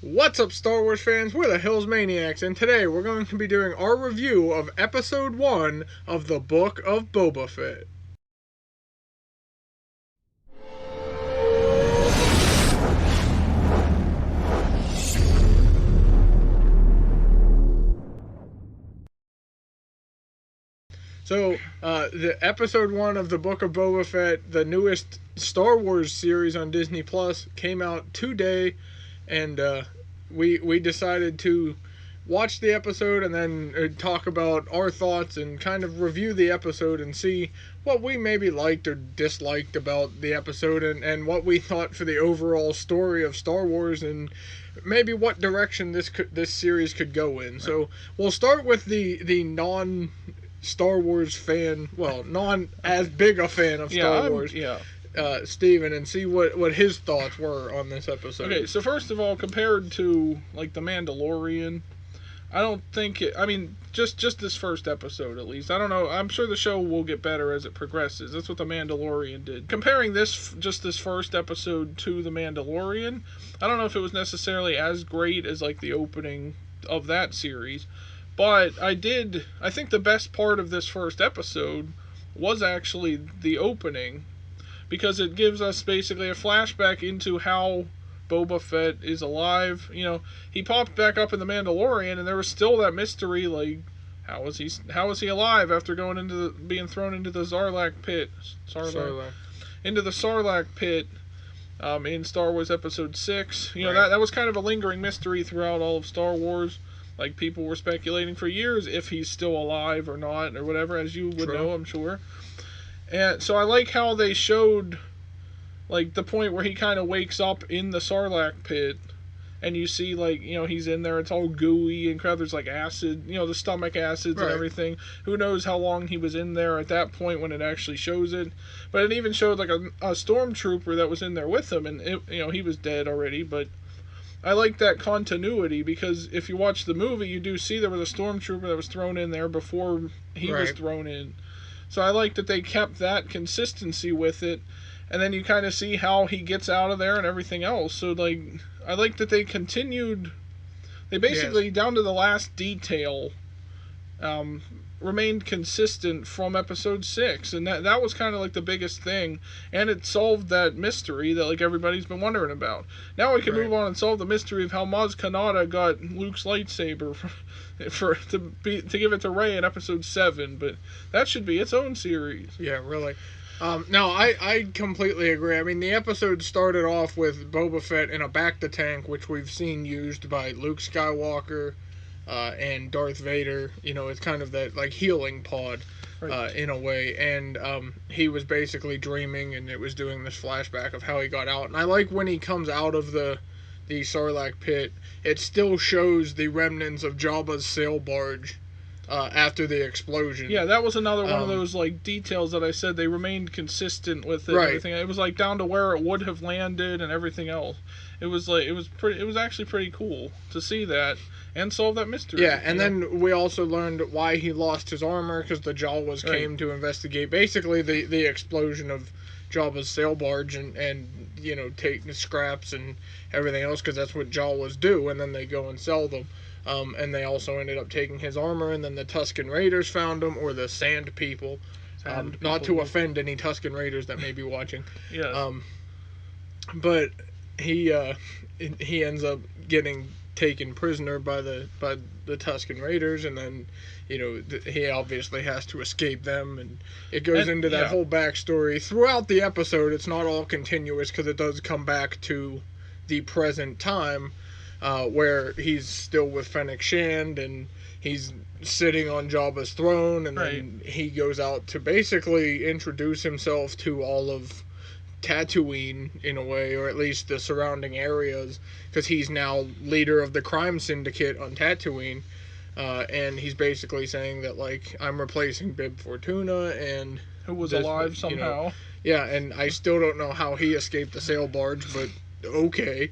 What's up, Star Wars fans? We're the Hills Maniacs, and today we're going to be doing our review of Episode 1 of the Book of Boba Fett. So, the Episode 1 of the Book of Boba Fett, the newest Star Wars series on Disney Plus, came out today, and we decided to watch the episode and then talk about our thoughts and kind of review the episode and see what we maybe liked or disliked about the episode and what we thought for the overall story of Star Wars and maybe what direction this series could go in. Right. So we'll start with the non Star Wars fan, well, non as big a fan of Star Wars. Steven, and see what his thoughts were on this episode. Okay, so first of all, compared to like The Mandalorian, I don't think it, I mean, just this first episode at least. I don't know. I'm sure the show will get better as it progresses. That's what The Mandalorian did. Comparing this first episode to The Mandalorian, I don't know if it was necessarily as great as like the opening of that series. But I think the best part of this first episode was actually the opening, because it gives us basically a flashback into how Boba Fett is alive. You know, he popped back up in The Mandalorian, and there was still that mystery, like, how is he alive after being thrown into the Sarlacc pit? Sarlacc. Into the Sarlacc pit in Star Wars Episode 6. You know, right. that was kind of a lingering mystery throughout all of Star Wars. Like, people were speculating for years if he's still alive or not, or whatever, as you would know, I'm sure. And so I like how they showed, like, the point where he kind of wakes up in the Sarlacc pit, and you see, like, you know, he's in there, it's all gooey, and there's, like, acid, you know, the stomach acids and everything. Who knows how long he was in there at that point when it actually shows it. But it even showed, like, a stormtrooper that was in there with him, and, you know, he was dead already, but I like that continuity, because if you watch the movie, you do see there was a stormtrooper that was thrown in there before he was thrown in. So I like that they kept that consistency with it, and then you kind of see how he gets out of there and everything else. So, like, I like that they continued, they basically, down to the last detail, remained consistent from Episode 6, and that was kind of like the biggest thing, and it solved that mystery that, like, everybody's been wondering about. Now we can move on and solve the mystery of how Maz Kanata got Luke's lightsaber to give it to Rey in Episode 7, but that should be its own series. Yeah, really. No, I completely agree. I mean, the episode started off with Boba Fett in a bacta-tank, which we've seen used by Luke Skywalker, and Darth Vader. You know, it's kind of that, like, healing pod, in a way. And he was basically dreaming, and it was doing this flashback of how he got out. And I like when he comes out of the Sarlacc pit, it still shows the remnants of Jabba's sail barge after the explosion. Yeah, that was another one of those, like, details that I said they remained consistent with it. Everything. It was, like, down to where it would have landed and everything else. It was actually pretty cool to see that and solve that mystery. Yeah, and then we also learned why he lost his armor, because the Jawas came to investigate basically the explosion of Jabba's sail barge and you know, take the scraps and everything else, because that's what Jawas do, and then they go and sell them. And they also ended up taking his armor, and then the Tusken Raiders found him, or the Sand People. Not to offend any Tusken Raiders that may be watching. Yeah. But he ends up getting taken prisoner by the Tusken Raiders, and then, you know, he obviously has to escape them, and it goes into that whole backstory throughout the episode. It's not all continuous, because it does come back to the present time, where he's still with Fennec Shand, and he's sitting on Jabba's throne, and then he goes out to basically introduce himself to all of Tatooine, in a way, or at least the surrounding areas, because he's now leader of the crime syndicate on Tatooine, and he's basically saying that, like, I'm replacing Bib Fortuna, and who was alive somehow. You know, yeah, and I still don't know how he escaped the sail barge, but okay.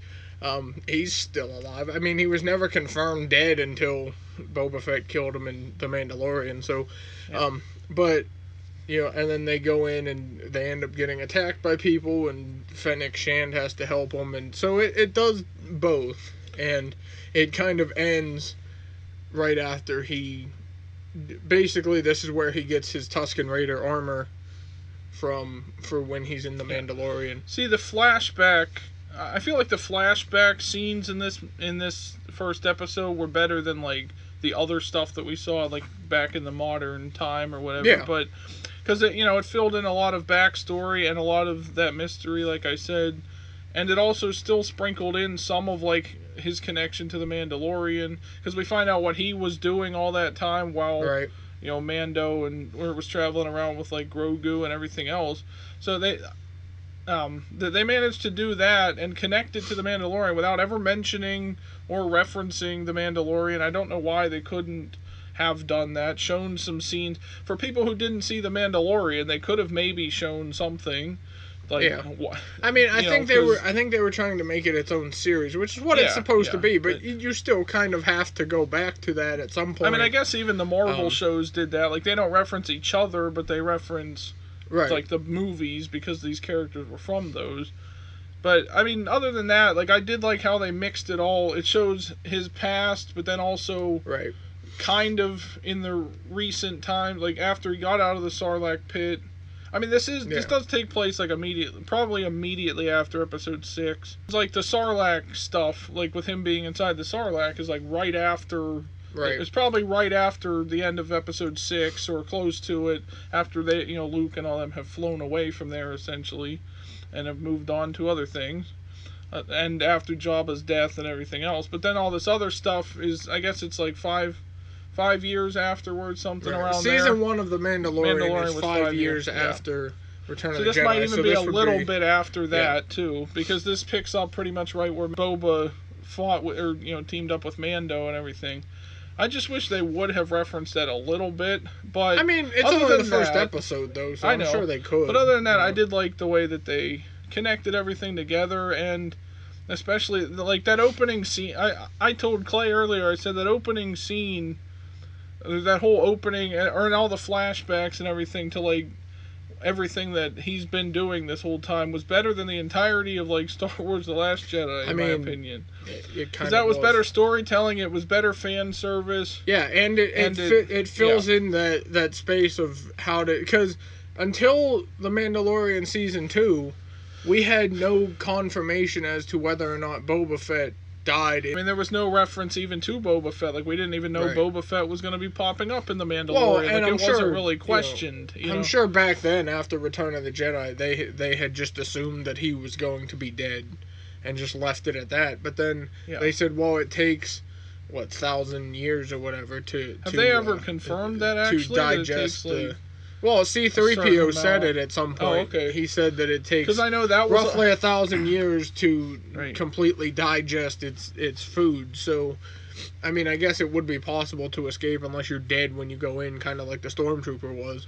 He's still alive. I mean, he was never confirmed dead until Boba Fett killed him in The Mandalorian, so, but, you know, and then they go in and they end up getting attacked by people, and Fennec Shand has to help them, and so it does both. and it kind of ends right after he. Basically, this is where he gets his Tusken Raider armor for when he's in the Mandalorian. See, the flashback. I feel like the flashback scenes in this first episode were better than like the other stuff that we saw like back in the modern time or whatever. Yeah. But because it filled in a lot of backstory and a lot of that mystery, like I said, and it also still sprinkled in some of like his connection to the Mandalorian, because we find out what he was doing all that time while Right. Mando and where it was traveling around with like Grogu and everything else. So they managed to do that and connect it to the Mandalorian without ever mentioning or referencing the Mandalorian. I don't know why they couldn't have done that, shown some scenes. For people who didn't see the Mandalorian, they could have maybe shown something. Like, yeah. I mean, I think they were trying to make it its own series, which is what it's supposed to be. But you still kind of have to go back to that at some point. I mean, I guess even the Marvel shows did that. Like, they don't reference each other, but they reference like the movies because these characters were from those. But I mean, other than that, like I did like how they mixed it all. It shows his past, but then also kind of in the recent time, like after he got out of the Sarlacc pit. I mean, this does take place like probably immediately after episode 6. It's like the Sarlacc stuff, like with him being inside the Sarlacc, is like right after. Right. It's probably right after the end of episode 6 or close to it, after they, Luke and all them have flown away from there essentially, and have moved on to other things, and after Jabba's death and everything else. But then all this other stuff is, I guess it's like 5 years afterwards, something around there. Season 1 of The Mandalorian is 5 years after Return of the Jedi. So this might even be a little bit after that, too, because this picks up pretty much right where Boba fought with, or teamed up with Mando and everything. I just wish they would have referenced that a little bit, but I mean, it's only the first episode, though, so I'm sure they could. But other than that, I did like the way that they connected everything together, and especially like that opening scene. I told Clay earlier, I said that opening scene, that whole opening, or in all the flashbacks and everything to like everything that he's been doing this whole time was better than the entirety of like Star Wars: The Last Jedi, in my opinion. Because that was better storytelling, it was better fan service. Yeah, and it fills in that space of how to, because until The Mandalorian season 2, we had no confirmation as to whether or not Boba Fett died. I mean, there was no reference even to Boba Fett. Like, we didn't even know Boba Fett was going to be popping up in The Mandalorian. Well, and like, it wasn't really questioned. I'm sure back then, after Return of the Jedi, they had just assumed that he was going to be dead and just left it at that. But then they said, well, it takes, 1,000 years or whatever to... Have they ever confirmed that, actually? To digest the... Well, C-3PO said it at some point. Oh, okay. He said that it takes I know that was roughly 1,000 years to completely digest its food. So, I mean, I guess it would be possible to escape unless you're dead when you go in, kind of like the Stormtrooper was.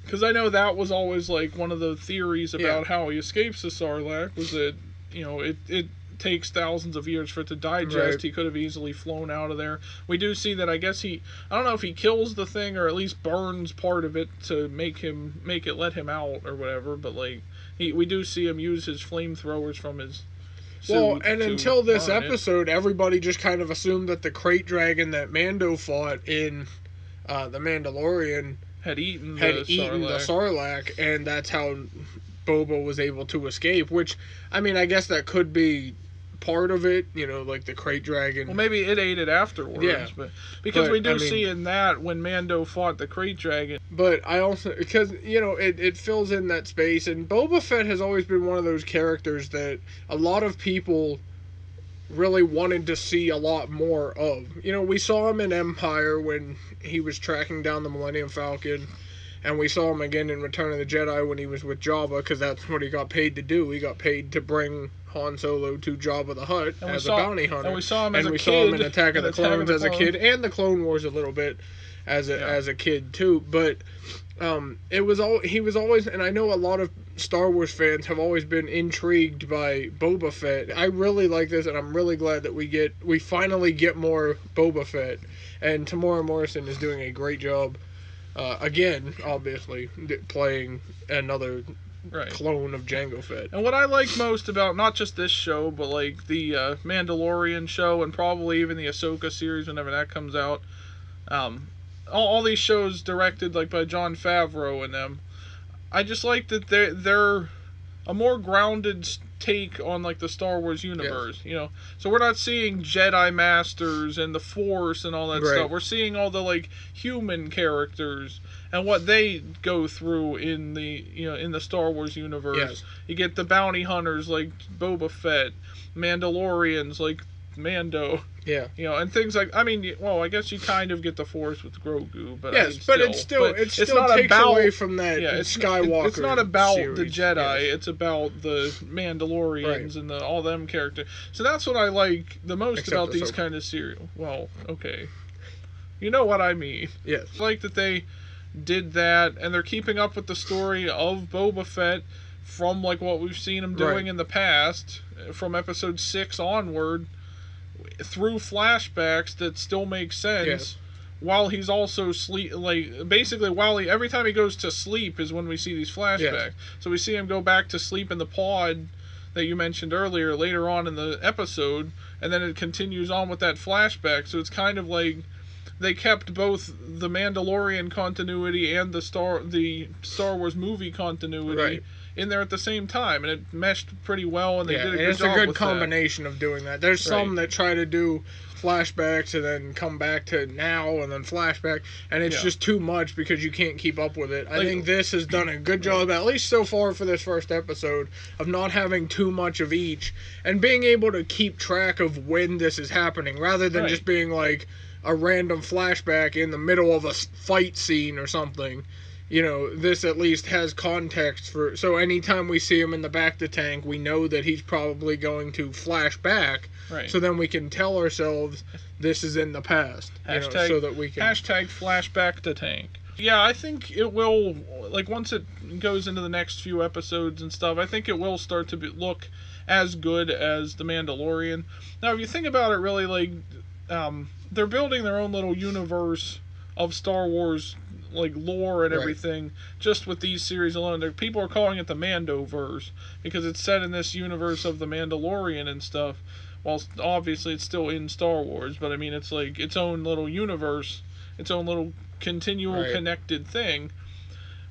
Because I know that was always like one of the theories about how he escapes the Sarlacc, was that it takes thousands of years for it to digest. Right. He could have easily flown out of there. We do see that, I guess I don't know if he kills the thing or at least burns part of it to let him out or whatever, but like we do see him use his flamethrowers from his suit. Well, and until this episode, everybody just kind of assumed that the crate dragon that Mando fought in The Mandalorian had eaten the Sarlacc, and that's how Boba was able to escape, which, I mean, I guess that could be part of it, like the crate dragon. Well, maybe it ate it afterwards, but we do see in that when Mando fought the crate dragon. But I also, because, it fills in that space, and Boba Fett has always been one of those characters that a lot of people really wanted to see a lot more of. We saw him in Empire when he was tracking down the Millennium Falcon, and we saw him again in Return of the Jedi when he was with Jabba, because that's what he got paid to do. He got paid to bring Han Solo to Jabba the Hutt as a bounty hunter. And we saw him as a kid. And we saw him in Attack of the Clones as a kid, and the Clone Wars a little bit as a kid too. But he was always, and I know a lot of Star Wars fans have always been intrigued by Boba Fett. I really like this, and I'm really glad that we finally get more Boba Fett. And Tamora Morrison is doing a great job. Again, obviously, playing another clone of Jango Fett. And what I like most about not just this show, but like the Mandalorian show and probably even the Ahsoka series whenever that comes out, all these shows directed like by Jon Favreau and them, I just like that they're a more grounded take on like the Star Wars universe, you know. So we're not seeing Jedi Masters and the Force and all that stuff. We're seeing all the like human characters and what they go through in the in the Star Wars universe. Yes. You get the bounty hunters like Boba Fett, Mandalorians like Mando. Yeah. You know, and things like, I mean, well, I guess you kind of get the Force with Grogu, but yes, but it still takes about, away from that Skywalker. It's not about series. the Jedi. Yes. It's about the Mandalorians and all them characters. So that's what I like the most about these kind of series. Well, okay, you know what I mean. Yes. I like that they did that, and they're keeping up with the story of Boba Fett from like what we've seen him doing in the past, from episode 6 onward, through flashbacks that still make sense, while he's also basically while every time he goes to sleep is when we see these flashbacks. So we see him go back to sleep in the pod that you mentioned earlier later on in the episode, and then it continues on with that flashback. So it's kind of like they kept both the Mandalorian continuity and the Star Wars movie continuity in there at the same time, and it meshed pretty well, and they did a good job with that. It's a good combination of doing that. There's some that try to do flashbacks and then come back to now and then flashback, and it's just too much because you can't keep up with it. I think this has done a good job, at least so far for this first episode, of not having too much of each and being able to keep track of when this is happening rather than just being like a random flashback in the middle of a fight scene or something. You know, this at least has context for, so anytime we see him in the back the tank, we know that he's probably going to flash back. Right. So then we can tell ourselves this is in the past. Hashtag, so that we can hashtag flashback the tank. Yeah, I think it will, like once it goes into the next few episodes and stuff, I think it will start to look as good as The Mandalorian. Now, if you think about it really, like, they're building their own little universe of Star Wars like lore and everything just with these series alone. People are calling it the Mandoverse because it's set in this universe of the Mandalorian and stuff. While obviously it's still in Star Wars, but I mean it's like its own little universe, its own little continual connected thing.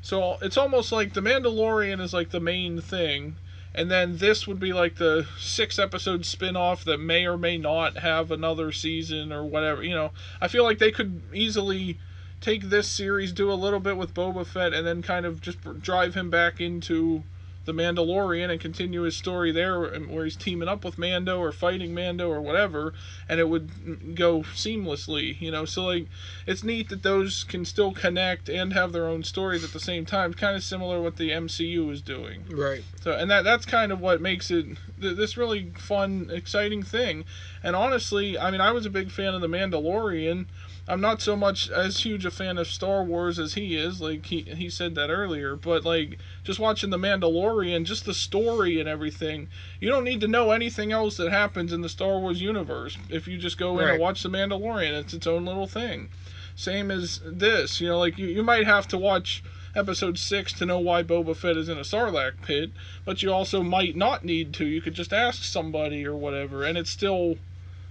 So it's almost like the Mandalorian is like the main thing, and then this would be like the 6-episode spin-off that may or may not have another season or whatever. You know, I feel like they could easily take this series, do a little bit with Boba Fett, and then kind of just drive him back into the Mandalorian and continue his story there where he's teaming up with Mando or fighting Mando or whatever, and it would go seamlessly, you know. So like it's neat that those can still connect and have their own stories at the same time, kind of similar to what the MCU is doing. Right. So and that's kind of what makes it this really fun, exciting thing. And honestly, I mean, I was a big fan of the Mandalorian. I'm not so much as huge a fan of Star Wars as he is, like he said that earlier, but like just watching The Mandalorian, just the story and everything, you don't need to know anything else that happens in the Star Wars universe. If you just go in and watch The Mandalorian, it's its own little thing. Same as this, you know, like you might have to watch episode 6 to know why Boba Fett is in a Sarlacc pit, but you also might not need to. You could just ask somebody or whatever, and it's still,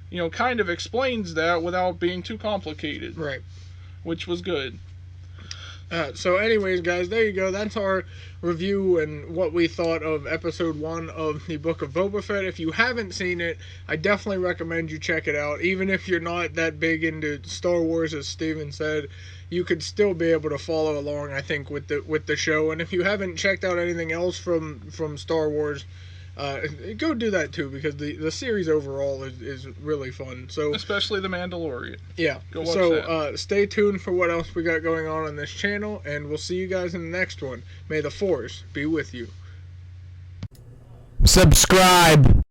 you know, kind of explains that without being too complicated. Right. Which was good. So anyways, guys, there you go. That's our review and what we thought of episode 1 of the Book of Boba Fett. If you haven't seen it, I definitely recommend you check it out. Even if you're not that big into Star Wars, as Steven said, you could still be able to follow along, I think, with the show. And if you haven't checked out anything else from Star Wars, go do that too, because the series overall is really fun. So especially The Mandalorian. Yeah. Go watch that. Stay tuned for what else we got going on this channel, and we'll see you guys in the next one. May the Force be with you. Subscribe.